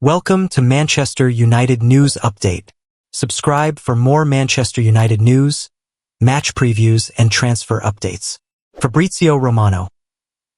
Welcome to Manchester United News Update. Subscribe for more Manchester United news, match previews, and transfer updates. Fabrizio Romano.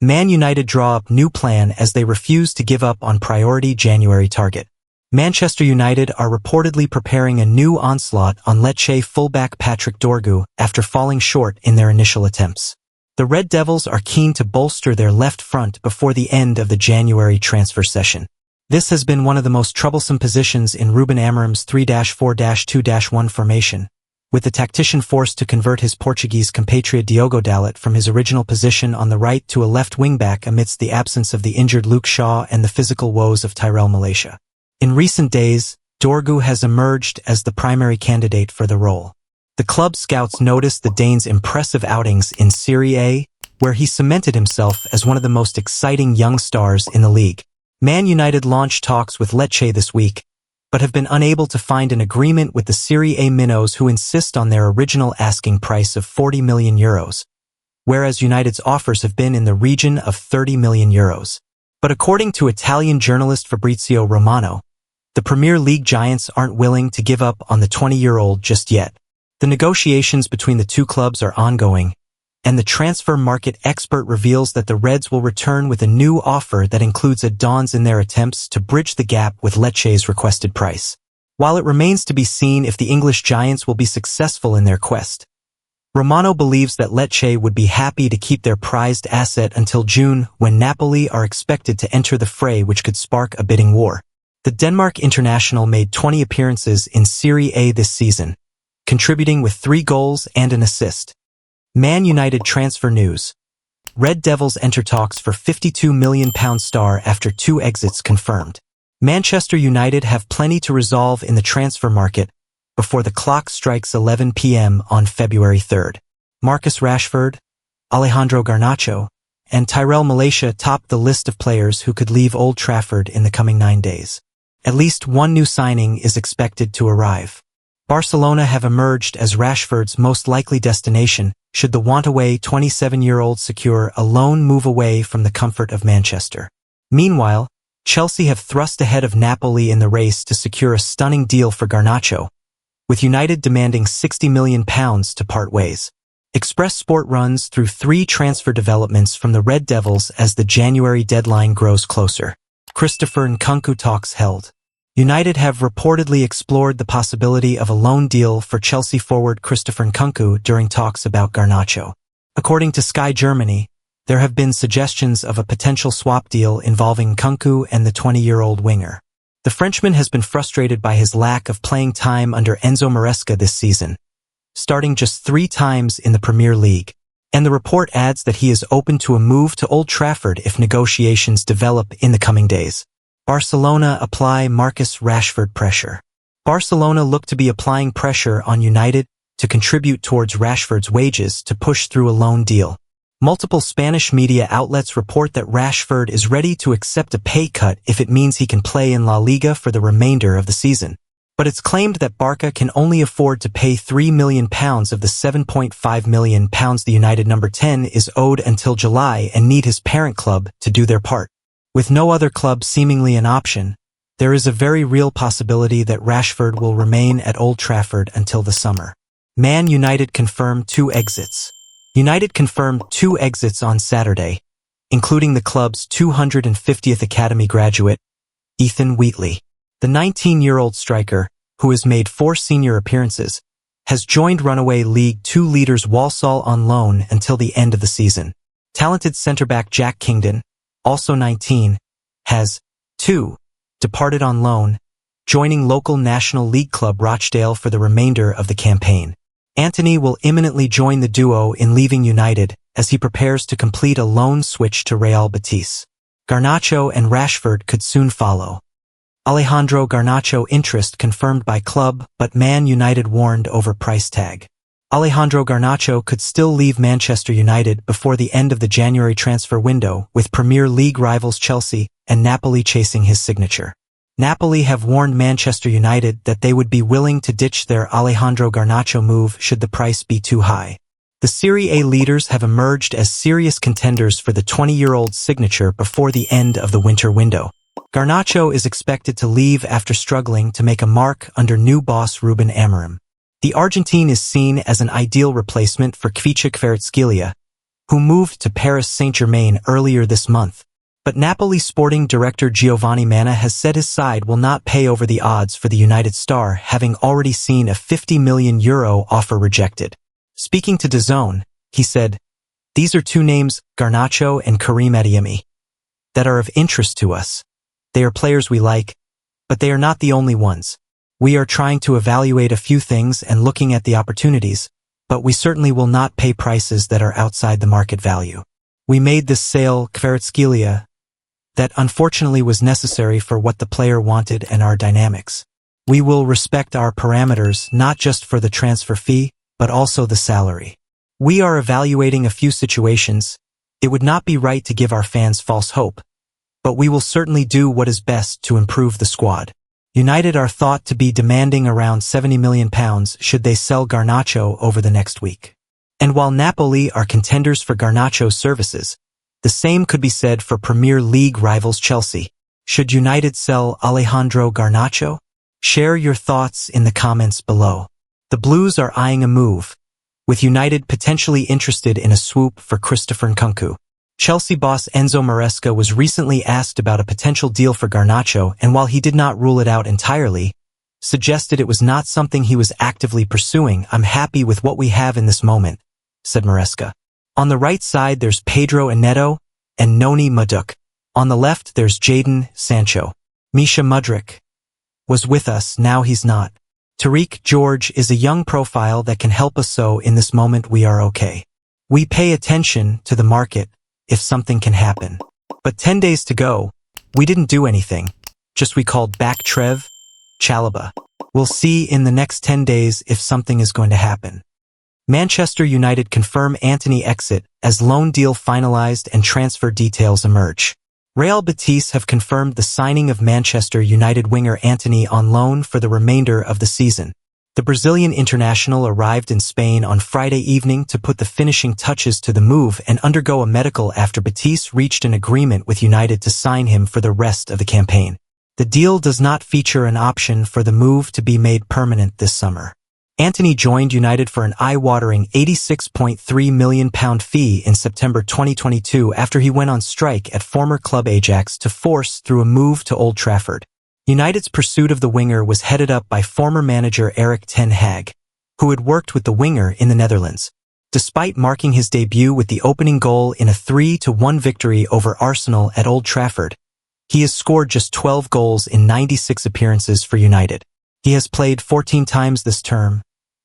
Man United draw up new plan as they refuse to give up on priority January target. Manchester United are reportedly preparing a new onslaught on Lecce fullback Patrick Dorgu after falling short in their initial attempts. The Red Devils are keen to bolster their left front before the end of the January transfer session. This has been one of the most troublesome positions in Ruben Amorim's 3-4-2-1 formation, with the tactician forced to convert his Portuguese compatriot Diogo Dalot from his original position on the right to a left wing-back amidst the absence of the injured Luke Shaw and the physical woes of Tyrell Malacia. In recent days, Dorgu has emerged as the primary candidate for the role. The club scouts noticed the Dane's impressive outings in Serie A, where he cemented himself as one of the most exciting young stars in the league. Man United launched talks with Lecce this week, but have been unable to find an agreement with the Serie A minnows who insist on their original asking price of €40 million, whereas United's offers have been in the region of €30 million. But according to Italian journalist Fabrizio Romano, the Premier League giants aren't willing to give up on the 20-year-old just yet. The negotiations between the two clubs are ongoing, and the transfer market expert reveals that the Reds will return with a new offer that includes add-ons in their attempts to bridge the gap with Lecce's requested price. While it remains to be seen if the English giants will be successful in their quest, Romano believes that Lecce would be happy to keep their prized asset until June, when Napoli are expected to enter the fray, which could spark a bidding war. The Denmark international made 20 appearances in Serie A this season, contributing with 3 goals and an assist. Man United transfer news. Red Devils enter talks for £52 million star after 2 exits confirmed. Manchester United have plenty to resolve in the transfer market before the clock strikes 11 p.m. on February 3rd. Marcus Rashford, Alejandro Garnacho, and Tyrell Malacia top the list of players who could leave Old Trafford in the coming 9 days. At least one new signing is expected to arrive. Barcelona have emerged as Rashford's most likely destination, should the want-away 27-year-old secure a loan move away from the comfort of Manchester. Meanwhile, Chelsea have thrust ahead of Napoli in the race to secure a stunning deal for Garnacho, with United demanding £60 million to part ways. Express Sport runs through 3 transfer developments from the Red Devils as the January deadline grows closer. Christopher Nkunku talks held. United have reportedly explored the possibility of a loan deal for Chelsea forward Christopher Nkunku during talks about Garnacho. According to Sky Germany, there have been suggestions of a potential swap deal involving Nkunku and the 20-year-old winger. The Frenchman has been frustrated by his lack of playing time under Enzo Maresca this season, starting just 3 times in the Premier League, and the report adds that he is open to a move to Old Trafford if negotiations develop in the coming days. Barcelona apply Marcus Rashford pressure. Barcelona look to be applying pressure on United to contribute towards Rashford's wages to push through a loan deal. Multiple Spanish media outlets report that Rashford is ready to accept a pay cut if it means he can play in La Liga for the remainder of the season. But it's claimed that Barca can only afford to pay £3 million of the £7.5 million the United number 10 is owed until July and need his parent club to do their part. With no other club seemingly an option, there is a very real possibility that Rashford will remain at Old Trafford until the summer. Man United confirmed 2 exits. United confirmed 2 exits on Saturday, including the club's 250th academy graduate, Ethan Wheatley. The 19-year-old striker, who has made 4 senior appearances, has joined runaway League 2 leaders Walsall on loan until the end of the season. Talented centre-back Jack Kingdon, also 19, has, too, departed on loan, joining local National League club Rochdale for the remainder of the campaign. Antony will imminently join the duo in leaving United as he prepares to complete a loan switch to Real Betis. Garnacho and Rashford could soon follow. Alejandro Garnacho interest confirmed by club, but Man United warned over price tag. Alejandro Garnacho could still leave Manchester United before the end of the January transfer window, with Premier League rivals Chelsea and Napoli chasing his signature. Napoli have warned Manchester United that they would be willing to ditch their Alejandro Garnacho move should the price be too high. The Serie A leaders have emerged as serious contenders for the 20-year-old signature before the end of the winter window. Garnacho is expected to leave after struggling to make a mark under new boss Rashford Amorim. The Argentine is seen as an ideal replacement for Kvaratskhelia, who moved to Paris Saint-Germain earlier this month. But Napoli sporting director Giovanni Manna has said his side will not pay over the odds for the United star, having already seen a €50 million offer rejected. Speaking to DAZN, he said, "These are two names, Garnacho and Karim Adeyemi, that are of interest to us. They are players we like, but they are not the only ones. We are trying to evaluate a few things and looking at the opportunities, but we certainly will not pay prices that are outside the market value. We made this sale, Kvaratskhelia, that unfortunately was necessary for what the player wanted and our dynamics. We will respect our parameters not just for the transfer fee, but also the salary. We are evaluating a few situations. It would not be right to give our fans false hope, but we will certainly do what is best to improve the squad. United are thought to be demanding around £70 million should they sell Garnacho over the next week. And while Napoli are contenders for Garnacho's services, the same could be said for Premier League rivals Chelsea. Should United sell Alejandro Garnacho? Share your thoughts in the comments below. The Blues are eyeing a move, with United potentially interested in a swoop for Christopher Nkunku. Chelsea boss Enzo Maresca was recently asked about a potential deal for Garnacho, and while he did not rule it out entirely, suggested it was not something he was actively pursuing. "I'm happy with what we have in this moment," said Maresca. On the right side there's Pedro Neto and Noni Madueke. On the left there's Jadon Sancho. Misha Mudryk was with us, now he's not. Tariq George is a young profile that can help us, so in this moment we are okay. We pay attention to the market if something can happen. But 10 days to go, we didn't do anything. Just we called back Trev Chalobah. We'll see in the next 10 days if something is going to happen. Manchester United confirm Antony exit as loan deal finalized and transfer details emerge. Real Betis have confirmed the signing of Manchester United winger Antony on loan for the remainder of the season. The Brazilian international arrived in Spain on Friday evening to put the finishing touches to the move and undergo a medical after Betis reached an agreement with United to sign him for the rest of the campaign. The deal does not feature an option for the move to be made permanent this summer. Antony joined United for an eye-watering £86.3 million fee in September 2022 after he went on strike at former club Ajax to force through a move to Old Trafford. United's pursuit of the winger was headed up by former manager Erik ten Hag, who had worked with the winger in the Netherlands. Despite marking his debut with the opening goal in a 3-1 victory over Arsenal at Old Trafford, he has scored just 12 goals in 96 appearances for United. He has played 14 times this term,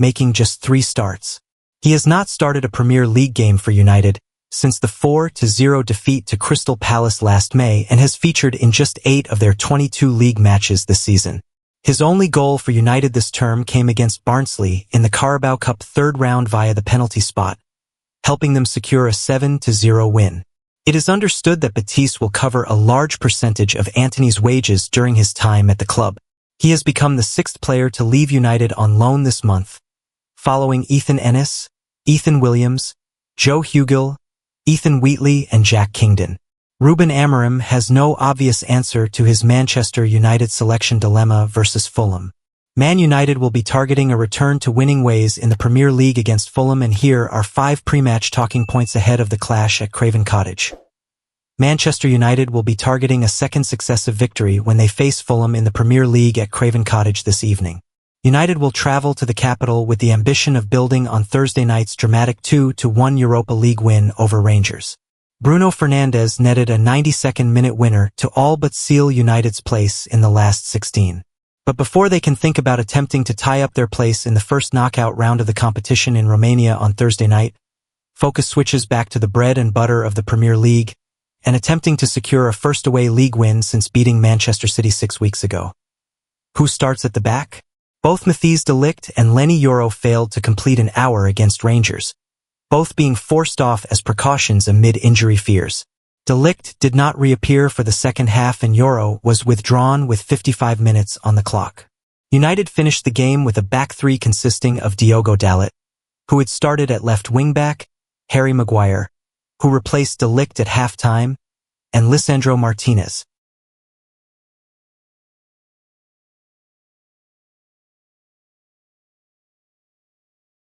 making just 3 starts. He has not started a Premier League game for United since the 4-0 defeat to Crystal Palace last May and has featured in just 8 of their 22 league matches this season. His only goal for United this term came against Barnsley in the Carabao Cup third round via the penalty spot, helping them secure a 7-0 win. It is understood that Betis will cover a large percentage of Antony's wages during his time at the club. He has become the 6th player to leave United on loan this month, following Ethan Ennis, Ethan Williams, Joe Hugill, Ethan Wheatley and Jack Kingdon. Rashford Amorim has no obvious answer to his Manchester United selection dilemma versus Fulham. Man United will be targeting a return to winning ways in the Premier League against Fulham, and here are 5 pre-match talking points ahead of the clash at Craven Cottage. Manchester United will be targeting a second successive victory when they face Fulham in the Premier League at Craven Cottage this evening. United will travel to the capital with the ambition of building on Thursday night's dramatic 2-1 Europa League win over Rangers. Bruno Fernandes netted a 92nd-minute winner to all but seal United's place in the last 16. But before they can think about attempting to tie up their place in the first knockout round of the competition in Romania on Thursday night, focus switches back to the bread and butter of the Premier League and attempting to secure a first away league win since beating Manchester City 6 weeks ago. Who starts at the back? Both Matthijs de Ligt and Lenny Yoro failed to complete an hour against Rangers, both being forced off as precautions amid injury fears. De Ligt did not reappear for the second half and Yoro was withdrawn with 55 minutes on the clock. United finished the game with a back 3 consisting of Diogo Dalot, who had started at left wing-back, Harry Maguire, who replaced De Ligt at half-time, and Lisandro Martinez,